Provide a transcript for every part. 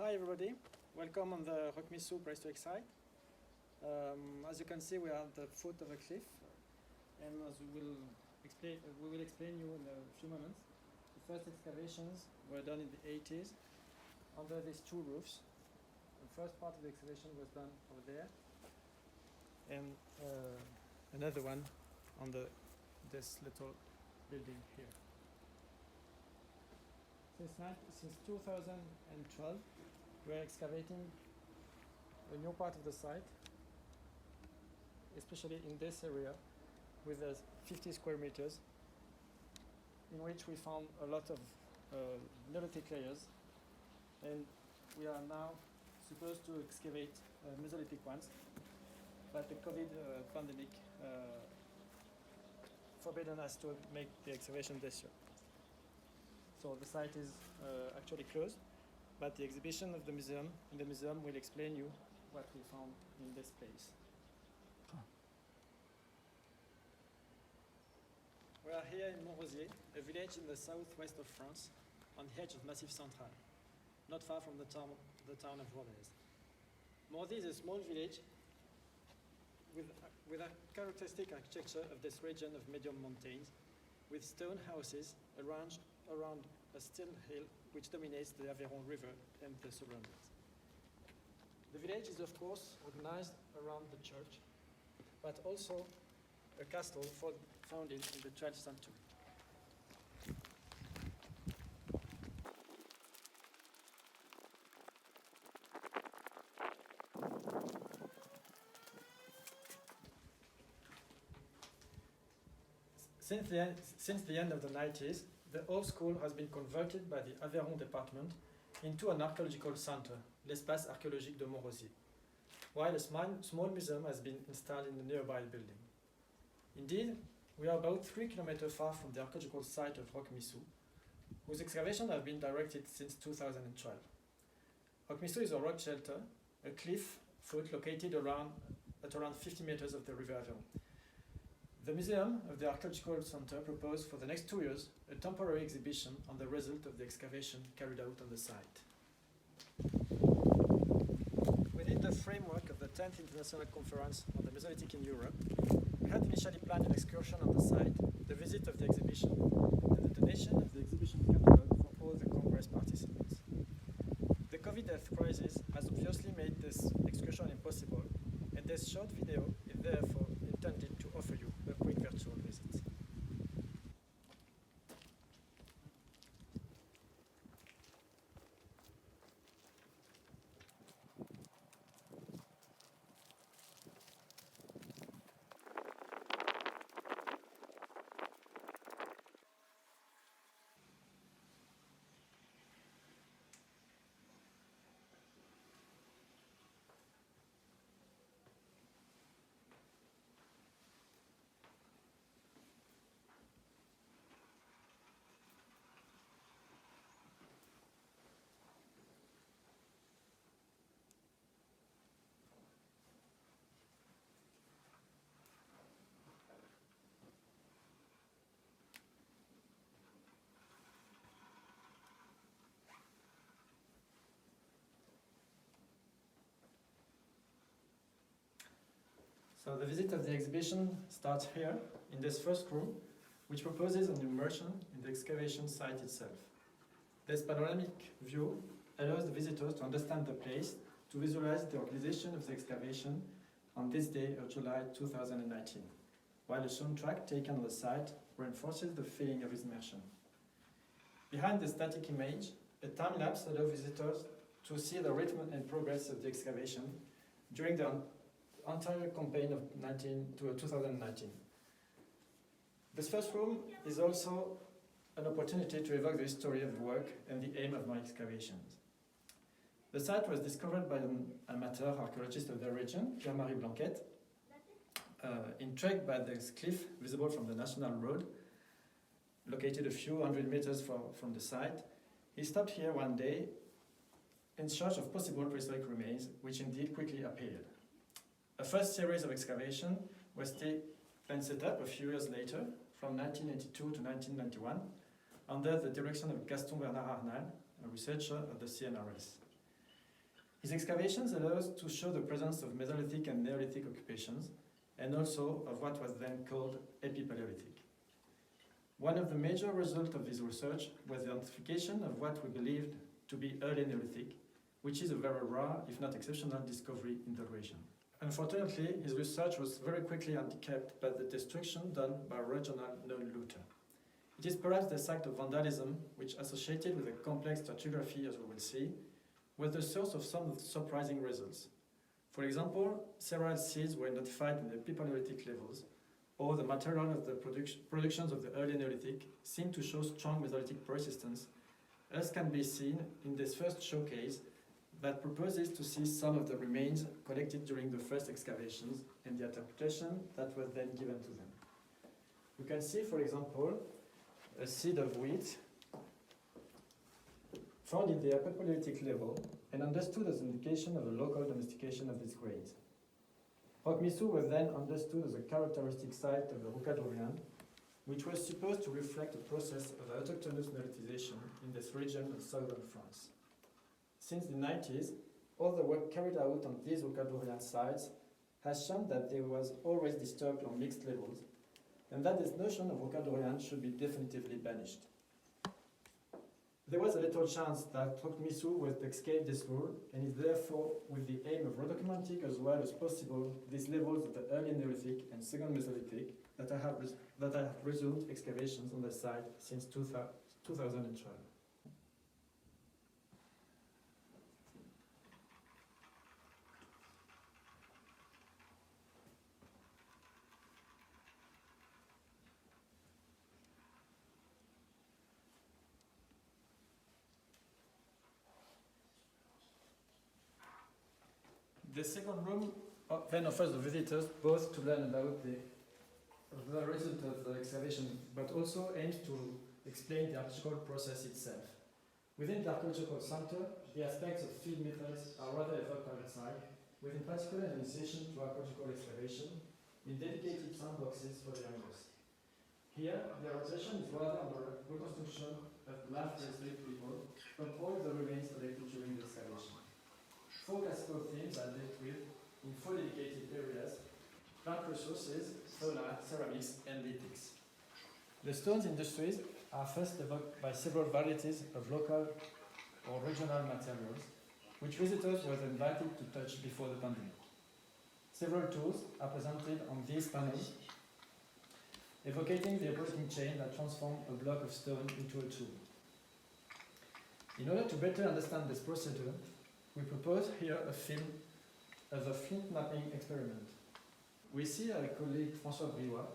Hi everybody, welcome on the ROQ2020 prehistoric site. As you can see, we are at the foot of a cliff, and as we will explain you in a few moments. The first excavations were done in the 80s under these two roofs. The first part of the excavation was done over there, and another one on this little building here. Since 2012, we are excavating a new part of the site, especially in this area with 50 square meters, in which we found a lot of Neolithic layers, and we are now supposed to excavate Mesolithic ones, but the COVID pandemic forbidden us to make the excavation this year. So the site is actually closed, but the exhibition of the museum will explain you what we found in this place. We are here in Montrosier, a village in the southwest of France, on the edge of Massif Central, not far from the town of Rodez. Montrosier is a small village with a characteristic architecture of this region of medium mountains, with stone houses arranged around a still hill which dominates the Aveyron River and the surroundings. The village is of course organized around the church, but also a castle founded in the 12th century. Since the end of the 90s, the old school has been converted by the Aveyron department into an archaeological center, l'Espace archéologique de Montrosier, while a small museum has been installed in the nearby building. Indeed, we are about 3 kilometers far from the archaeological site of ROQ2020, whose excavations have been directed since 2012. ROQ2020 is a rock shelter, a cliff foot located at around 50 meters of the River Aveyron. The Museum of the Archaeological Center proposed for the next 2 years a temporary exhibition on the result of the excavation carried out on the site. Within the framework of the 10th International Conference on the Mesolithic in Europe, we had initially planned an excursion on the site, the visit of the exhibition, and the donation of the exhibition catalogue for all the Congress participants. The COVID health crisis has obviously made this excursion impossible, and this short video is therefore intended to offer you a quick virtual visit. So the visit of the exhibition starts here, in this first room, which proposes an immersion in the excavation site itself. This panoramic view allows the visitors to understand the place, to visualize the organization of the excavation on this day of July 2019, while a soundtrack taken on the site reinforces the feeling of immersion. Behind the static image, a time-lapse allows visitors to see the rhythm and progress of the excavation during the entire campaign of 2019. This first room is also an opportunity to evoke the history of the work and the aim of my excavations. The site was discovered by an amateur archaeologist of the region, Pierre-Marie Blanquette. Intrigued by this cliff visible from the National Road, located a few hundred meters from the site, he stopped here one day in search of possible prehistoric remains, which indeed quickly appeared. A first series of excavation was then set up a few years later, from 1982 to 1991, under the direction of Gaston Bernard Arnal, a researcher at the CNRS. His excavations allow us to show the presence of Mesolithic and Neolithic occupations, and also of what was then called Epipaleolithic. One of the major results of this research was the identification of what we believed to be early Neolithic, which is a very rare, if not exceptional, discovery in the region. Unfortunately, his research was very quickly handicapped by the destruction done by regional non-looter. It is perhaps the site of vandalism, which, associated with a complex stratigraphy, as we will see, was the source of some surprising results. For example, several seeds were identified in the Epipaleolithic levels, or the material of the productions of the early Neolithic seem to show strong Mesolithic persistence, as can be seen in this first showcase that proposes to see some of the remains collected during the first excavations and the interpretation that was then given to them. You can see, for example, a seed of wheat found in the Epipaleolithic level and understood as indication of a local domestication of these grains. ROQ2020 was then understood as a characteristic site of the ROQ2020, which was supposed to reflect a process of autochthonous neolithization in this region of southern France. Since the 90s, all the work carried out on these ROQ2020 sites has shown that there was always disturbed on mixed levels, and that this notion of ROQ2020 should be definitively banished. There was a little chance that ROQ2020 would escape this rule, and is therefore with the aim of redocumenting as well as possible these levels of the early Neolithic and second Mesolithic that I have resumed excavations on the site since 2012. The second room then offers the visitors both to learn about the result of the excavation, but also aims to explain the archaeological process itself. Within the archaeological center, the aspects of field methods are rather evoked by the site, with in particular an initiation to archaeological excavation in dedicated sandboxes for the youngest. Here, the orientation is rather on the reconstruction of life enslaved people from all the remains collected during the excavation. 4 classical themes are dealt with in 4 dedicated areas: plant resources, fauna, ceramics, and lithics. The stones industries are first evoked by several varieties of local or regional materials, which visitors were invited to touch before the pandemic. Several tools are presented on these panels, evocating the operating chain that transformed a block of stone into a tool. In order to better understand this procedure, we propose here a film of a flint mapping experiment. We see our colleague François Briouat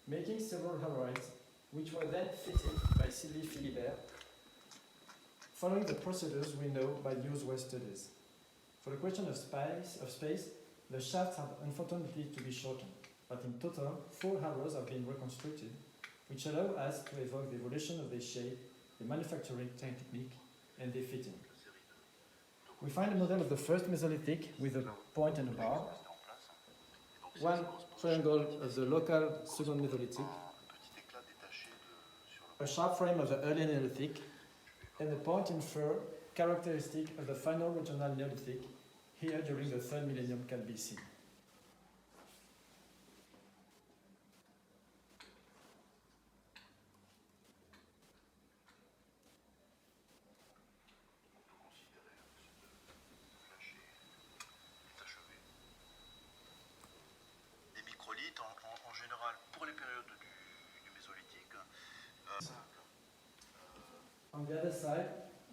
making several halloids, which were then fitted by Sylvie Philibert, following the procedures we know by news well studies. For the question of space, the shafts have unfortunately to be shortened, but in total, 4 harrows have been reconstructed, which allow us to evoke the evolution of their shape, the manufacturing technique, and their fitting. We find a model of the first Mesolithic with a point and a bar, one triangle of the local second Mesolithic, a sharp frame of the early Neolithic, and a point in fur characteristic of the final regional Neolithic, here during the 3rd millennium can be seen. En général, pour les périodes du Mésolithique. On the other side,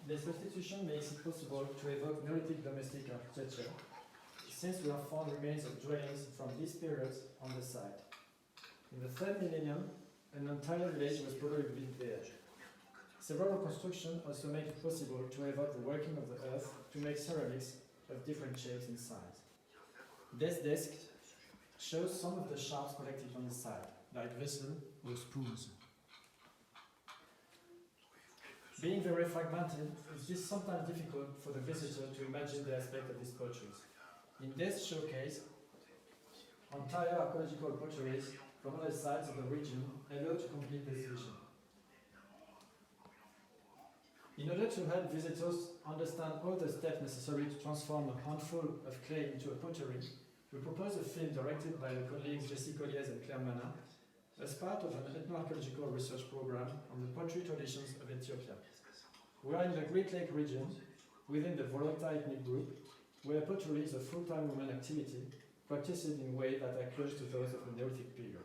this restitution makes it possible to evoke Neolithic domestic architecture, since we have found remains of dwellings from these periods on the site. In the 3rd millennium, an entire village was probably built there. Several reconstructions also make it possible to evoke the working of the earth to make ceramics of different shapes and sizes. This disc shows some of the shards collected on the site, like vessels or spoons. Being very fragmented, it is sometimes difficult for the visitor to imagine the aspect of these potteries. In this showcase, entire archaeological potteries from other sides of the region allow to complete this vision. In order to help visitors understand all the steps necessary to transform a handful of clay into a pottery, we propose a film directed by our colleagues Jessie Colliers and Claire Mana as part of an ethnoarchaeological research program on the pottery traditions of Ethiopia. We are in the Great Lake region, within the Volota ethnic group, where pottery is a full-time women activity, practiced in ways that are close to those of the Neolithic period.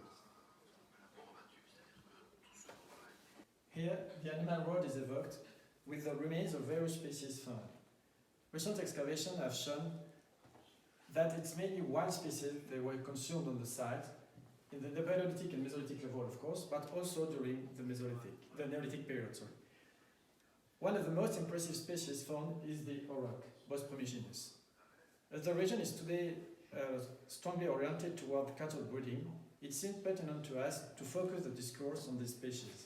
Here, the animal world is evoked with the remains of various species found. Recent excavations have shown that it's mainly wild species that were consumed on the site, in the Paleolithic and Mesolithic level, of course, but also during the Neolithic period. One of the most impressive species found is the ROQ, Bos promigenus. As the region is today strongly oriented toward cattle breeding, it seems pertinent to us to focus the discourse on this species.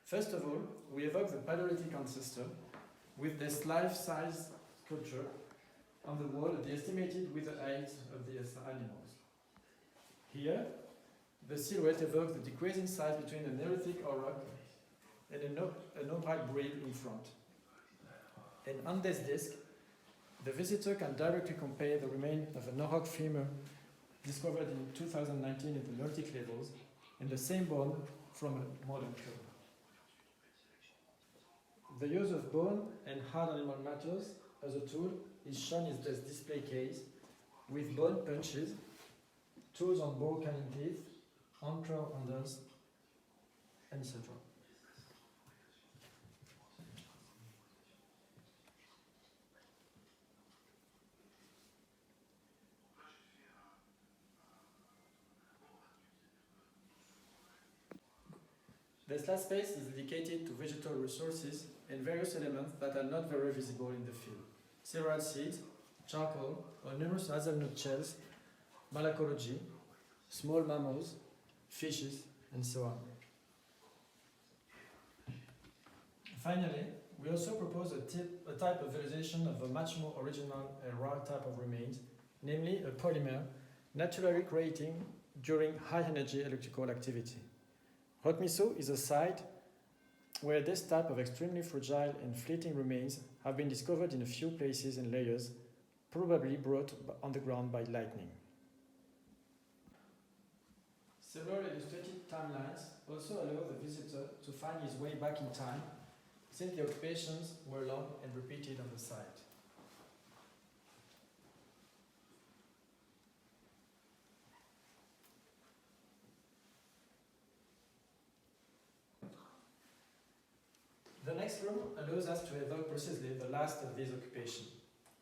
First of all, we evoke the Paleolithic ancestor with this life-size sculpture on the wall, the estimated with the height of the animals. Here, the silhouette evokes the decreasing size between the Neolithic ROQ and an upright breed in front. And on this disc, the visitor can directly compare the remains of an ROQ femur discovered in 2019 in the Neolithic levels and the same bone from a modern cube. The use of bone and hard animal matters as a tool is shown in this display case with bone punches, tools on boar canine teeth, entrail handles, etc. This last space is dedicated to vegetal resources and various elements that are not very visible in the field. Several seeds, charcoal, or numerous hazelnut shells, malacology, small mammals, fishes, and so on. Finally, we also propose a type of visualization of a much more original and rare type of remains, namely a polymer naturally creating during high-energy electrical activity. ROQ2020 is a site where this type of extremely fragile and fleeting remains have been discovered in a few places and layers, probably brought on the ground by lightning. Several illustrated timelines also allow the visitor to find his way back in time, since the occupations were long and repeated on the site. The next room allows us to evoke precisely the last of these occupations.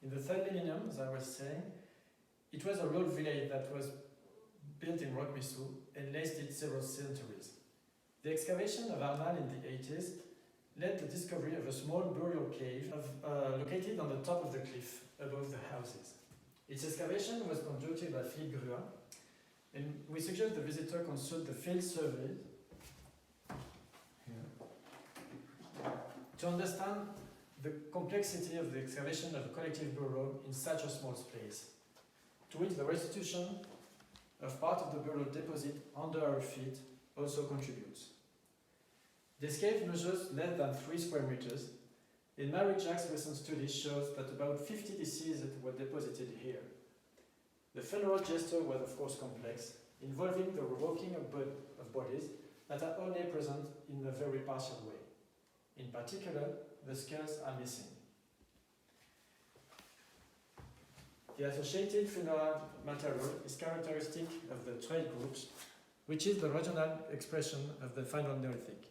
In the 3rd millennium, as I was saying, it was a rural village that was built in ROQ2020 and lasted several centuries. The excavation of Arnal in the 80s led to the discovery of a small burial cave located on the top of the cliff above the houses. Its excavation was conducted by Philippe Grua, and we suggest the visitor consult the field survey to understand the complexity of the excavation of a collective burial in such a small space, to which the restitution of part of the burial deposit under our feet also contributes. This cave measures less than 3 square meters, and Mary Jack's recent study shows that about 50 deceased were deposited here. The funeral gesture was of course complex, involving the revoking of bodies that are only present in a very partial way. In particular, the skulls are missing. The associated funeral material is characteristic of the trade groups, which is the regional expression of the final Neolithic.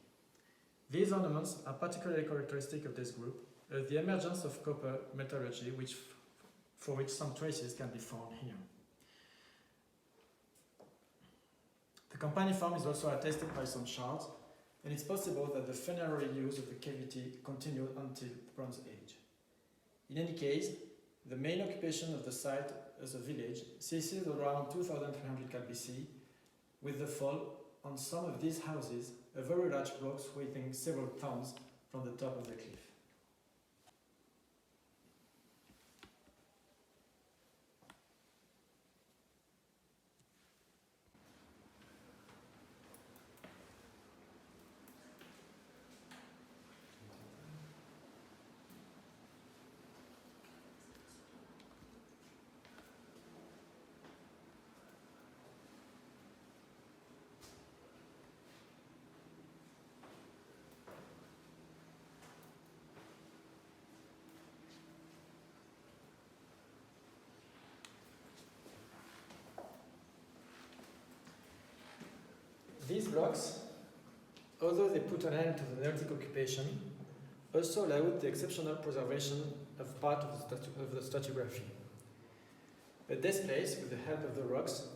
These ornaments are particularly characteristic of this group, as the emergence of copper metallurgy, for which some traces can be found here. The company form is also attested by some shards, and it's possible that the funerary use of the cavity continued until the Bronze Age. In any case, the main occupation of the site as a village ceases around 2300 BC, with the fall on some of these houses of very large blocks weighing several tons from the top of the cliff. blocks, although they put an end to the Neolithic occupation, also allowed the exceptional preservation of part of the stratigraphy. At this place, with the help of the rocks,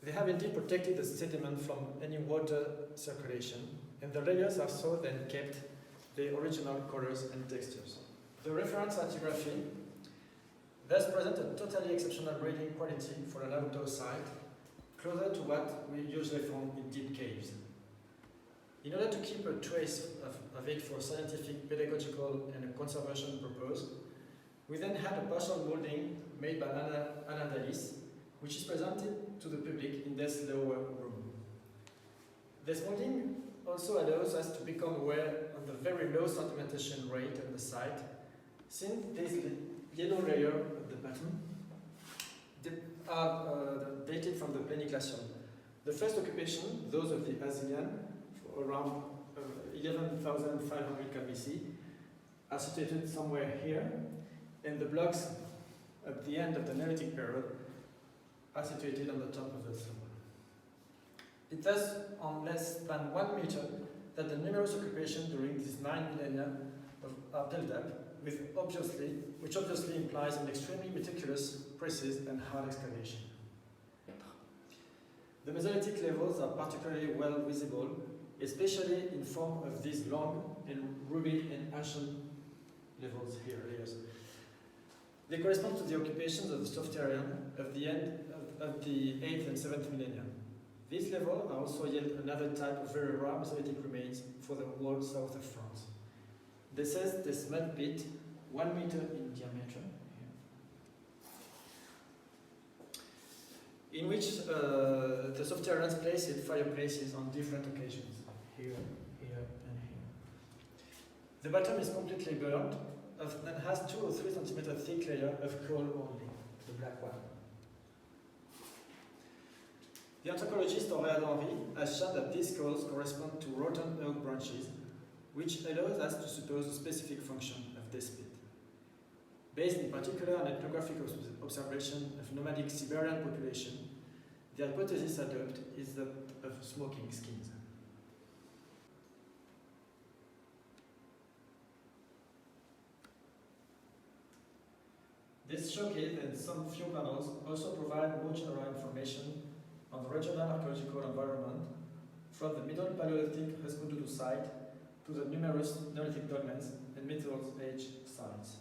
they have indeed protected the sediment from any water circulation, and the layers have so then kept the original colors and textures. The reference stratigraphy thus presents a totally exceptional grading quality for an outdoor site, closer to what we usually found in deep caves. In order to keep a trace of it for scientific, pedagogical, and conservation purpose, we then had a partial molding made by Anna Dalis, which is presented to the public in this lower room. This molding also allows us to become aware of the very low sedimentation rate on the site, since this yellow layer at the bottom are dated from the Pleniglacial. The first occupation, those of the Assyrian, around 11,500 KBC, are situated somewhere here, and the blocks at the end of the Neolithic period are situated on the top of the slope. It thus on less than 1 meter that the numerous occupations during these 9 millennia are built up, which obviously implies an extremely meticulous, precise, and hard excavation. The Mesolithic levels are particularly well visible, especially in form of these long and ruby and ashen levels here, layers. They correspond to the occupations of the Sophtarian of the end of the 8th and 7th millennia. These levels are also yet another type of very rare Mesolithic remains for the whole south of France. This is this mud pit, 1 meter in diameter, in which the Sophtarians placed fireplaces on different occasions, here, here, and here. The bottom is completely burnt and has 2 or 3 centimeter thick layer of coal only, the black one. The anthropologist Auréal Henry has shown that these coals correspond to rotten oak branches, which allows us to suppose a specific function of this pit. Based in particular on ethnographic observation of nomadic Siberian population, the hypothesis adopted is that of smoking skins. This showcase and some few panels also provide more general information on the regional archaeological environment from the Middle Paleolithic Reskundudu site to the numerous Neolithic dolmens and Middle Age sites.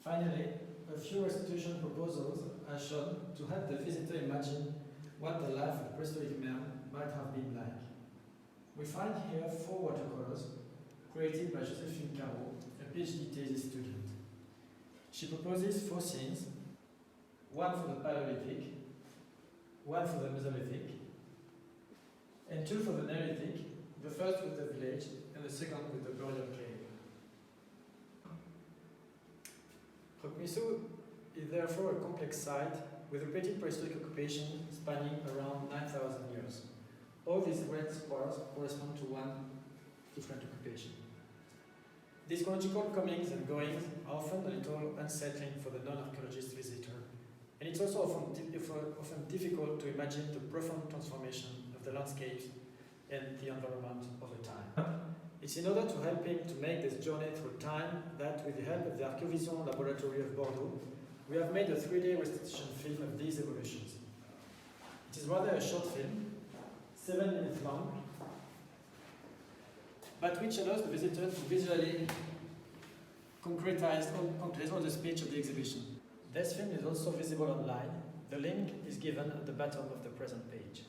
Finally, a few restitution proposals are shown to help the visitor imagine what the life of prehistoric man might have been like. We find here 4 watercolors created by Joséphine Caro, a PhD thesis student. She proposes 4 scenes, 1 for the Paleolithic, 1 for the Mesolithic, and 2 for the Neolithic, the first with the village and the second with the burial cave. ROQ2020 is therefore a complex site with repeated prehistoric occupation spanning around 9,000 years. All these red squares correspond to one different occupation. These chronological comings and goings are often a little unsettling for the non-archaeologist visitor, and it's also often difficult to imagine the profound transformation of the landscapes and the environment over time. It's in order to help him to make this journey through time that, with the help of the Archeovision Laboratory of Bordeaux, we have made a 3-day restitution film of these evolutions. It is rather a short film, 7 minutes long, but which allows the visitor to visually concretize all the speech of the exhibition. This film is also visible online. The link is given at the bottom of the present page.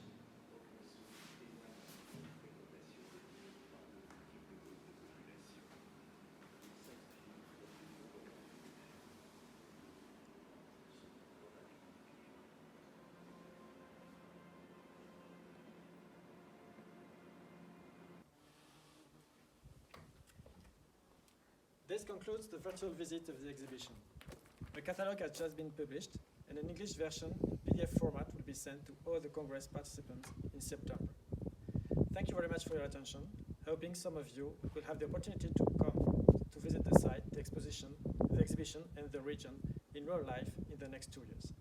This concludes the virtual visit of the exhibition. The catalogue has just been published, and an English version in PDF format will be sent to all the Congress participants in September. Thank you very much for your attention, hoping some of you will have the opportunity to come to visit the site, the exhibition, and the region in real life in the next 2 years.